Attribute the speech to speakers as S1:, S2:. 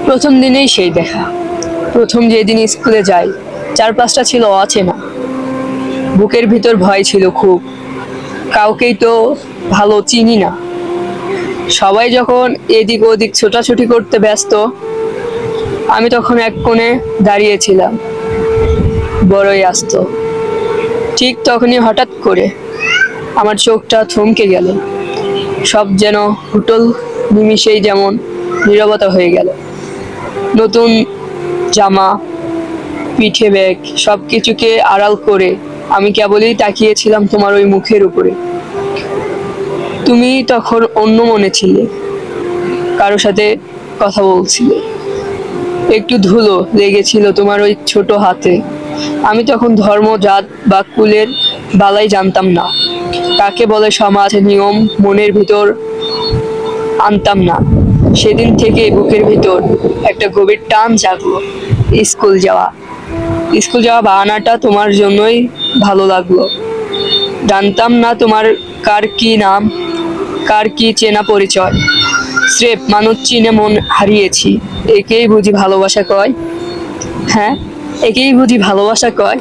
S1: প্রথম দিনেই সেই দেখা। প্রথম যেদিন স্কুলে যাই, চারপাশটা ছিল অচেনা। বুকের ভিতর ভয় ছিল খুব। কাউকেই তো ভালো চিনি না। সবাই যখন এদিক ওদিক ছোটাছুটি করতে ব্যস্ত, আমি তখন এক কোণে দাঁড়িয়েছিলাম, বড়ই আস্ত। ঠিক তখনই হঠাৎ করে আমার চোখটা থমকে গেল। সব যেন হুটল নিমিষেই যেমন নীরবতা হয়ে গেল। নতুন জামা, পিঠে ব্যাগ, সবকিছুকে আড়াল করে আমি কেবলই তাকিয়েছিলাম তোমার ওই মুখের উপরে। তুমি তখন অন্য মনে ছিলে, কারো সাথে কথা বলছিলে। একটু ধুলো লেগেছিল তোমার ওই ছোট হাতে। আমি তখন ধর্ম, জাত বা কুলের বালাই জানতাম না। কাকে বলে সমাজ, নিয়ম মনের ভিতর আনতাম না। সেদিন থেকে বুকের ভিতর একটা গভীর টান জাগলো। স্কুল যাওয়া, স্কুল যাওয়া বাহানাটা তোমার জন্যই ভালো লাগলো। জানতাম না তোমার কার কি নাম, কার কি চেনা পরিচয়। স্রেফ মানুষ চিনে মন হারিয়েছি। একেই বুঝি ভালোবাসা কয়। হ্যাঁ, একেই বুঝি ভালোবাসা কয়।